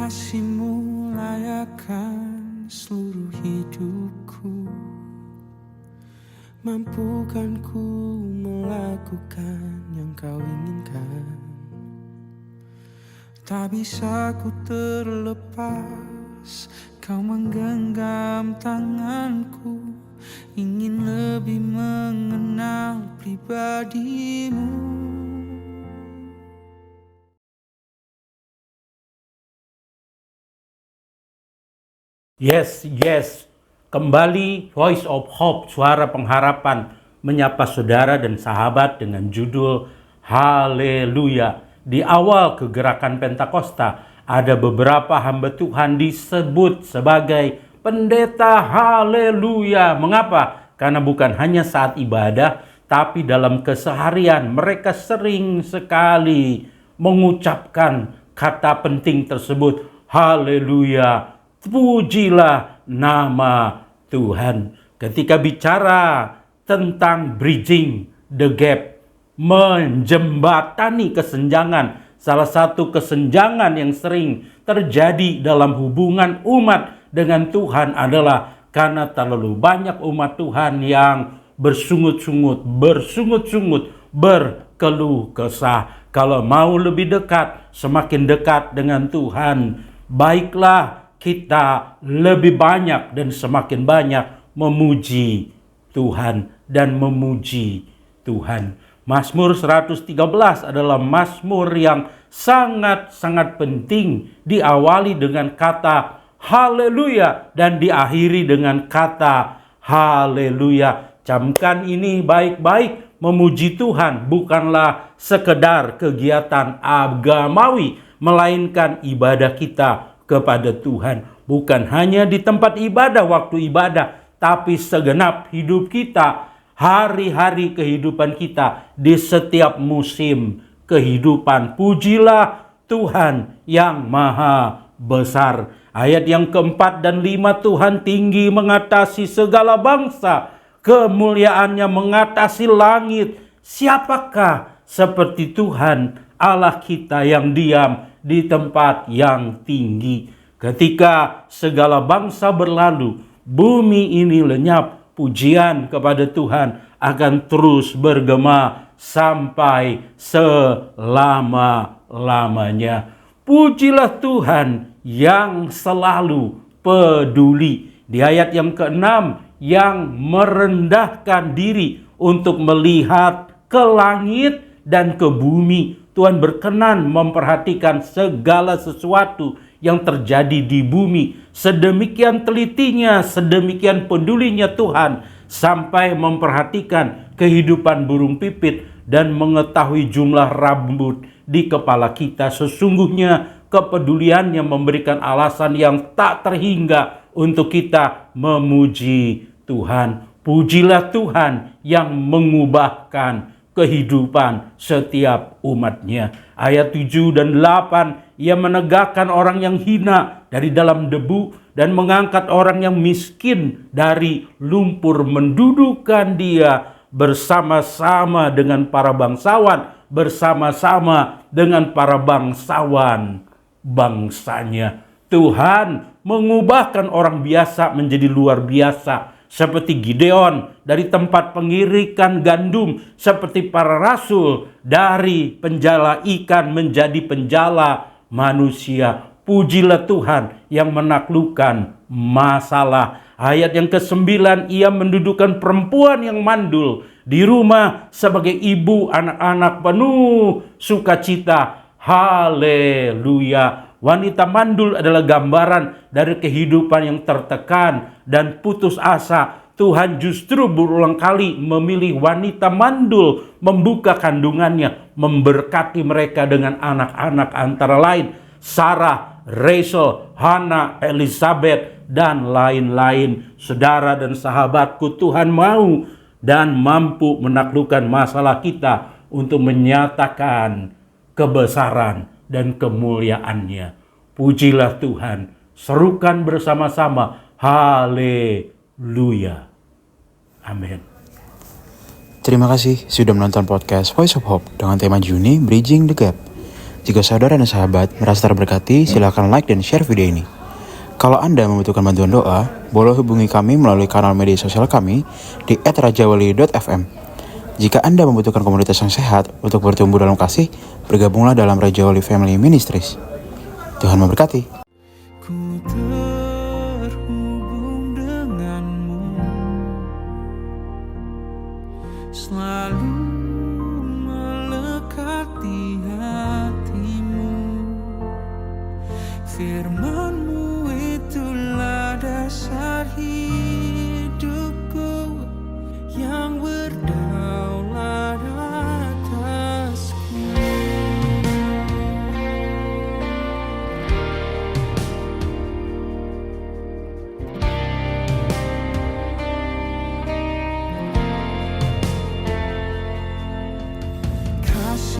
Kasih-Mu layakkan seluruh hidupku. Mampukan ku melakukan yang Kau inginkan. Tak bisa ku terlepas, Kau menggenggam tanganku. Ingin lebih mengenal pribadi-Mu. Yes. Kembali Voice of Hope, suara pengharapan, menyapa saudara dan sahabat dengan judul Haleluya. Di awal kegerakan Pentakosta, ada beberapa hamba Tuhan disebut sebagai pendeta haleluya. Mengapa? Karena bukan hanya saat ibadah, tapi dalam keseharian mereka sering sekali mengucapkan kata penting tersebut, haleluya. Pujilah nama Tuhan. Ketika bicara tentang bridging the gap, menjembatani kesenjangan, salah satu kesenjangan yang sering terjadi dalam hubungan umat dengan Tuhan adalah karena terlalu banyak umat Tuhan yang bersungut-sungut, berkeluh kesah. Kalau mau lebih dekat, semakin dekat dengan Tuhan, baiklah kita lebih banyak dan semakin banyak memuji Tuhan dan memuji Tuhan. Mazmur 113 adalah mazmur yang sangat-sangat penting, diawali dengan kata haleluya dan diakhiri dengan kata haleluya. Camkan ini baik-baik, memuji Tuhan bukanlah sekedar kegiatan agamawi, melainkan ibadah kita kepada Tuhan. Bukan hanya di tempat ibadah, waktu ibadah, tapi segenap hidup kita, hari-hari kehidupan kita, di setiap musim kehidupan. Pujilah Tuhan yang maha besar. Ayat yang keempat dan 5, Tuhan tinggi mengatasi segala bangsa, kemuliaannya mengatasi langit. Siapakah seperti Tuhan Allah kita yang diam di tempat yang tinggi? Ketika segala bangsa berlalu, bumi ini lenyap, pujian kepada Tuhan akan terus bergema sampai selama-lamanya. Pujilah Tuhan yang selalu peduli. Di ayat yang ke-6, yang merendahkan diri untuk melihat ke langit dan ke bumi. Tuhan berkenan memperhatikan segala sesuatu yang terjadi di bumi. Sedemikian telitinya, sedemikian pedulinya Tuhan, sampai memperhatikan kehidupan burung pipit dan mengetahui jumlah rambut di kepala kita. Sesungguhnya kepeduliannya memberikan alasan yang tak terhingga untuk kita memuji Tuhan. Pujilah Tuhan yang mengubahkan kehidupan setiap umatnya. Ayat 7 dan 8, Ia menegakkan orang yang hina dari dalam debu dan mengangkat orang yang miskin dari lumpur, mendudukkan dia bersama-sama dengan para bangsawan, bersama-sama dengan para bangsawan bangsanya. Tuhan mengubahkan orang biasa menjadi luar biasa, seperti Gideon dari tempat pengirikan gandum, seperti para rasul dari penjala ikan menjadi penjala manusia. Pujilah Tuhan yang menaklukkan masalah. Ayat yang ke-9, Ia mendudukkan perempuan yang mandul di rumah sebagai ibu anak-anak penuh sukacita. Haleluya. Wanita mandul adalah gambaran dari kehidupan yang tertekan dan putus asa. Tuhan justru berulang kali memilih wanita mandul, membuka kandungannya, memberkati mereka dengan anak-anak antara lain Sarah, Rachel, Hannah, Elizabeth, dan lain-lain. Saudara dan sahabatku, Tuhan mau dan mampu menaklukkan masalah kita untuk menyatakan kebesaran dan kemuliaannya. Pujilah Tuhan, serukan bersama-sama, haleluya. Amin. Terima kasih sudah menonton podcast Voice of Hope dengan tema Juni Bridging the Gap. Jika saudara dan sahabat merasa terberkati, silakan like dan share video ini. Kalau Anda membutuhkan bantuan doa, boleh hubungi kami melalui kanal media sosial kami di @rajawali.fm. Jika Anda membutuhkan komunitas yang sehat untuk bertumbuh dalam kasih, bergabunglah dalam Raja Wali Family Ministries. Tuhan memberkati. Ku terhubung denganmu, selalu melekat di hatimu. Firman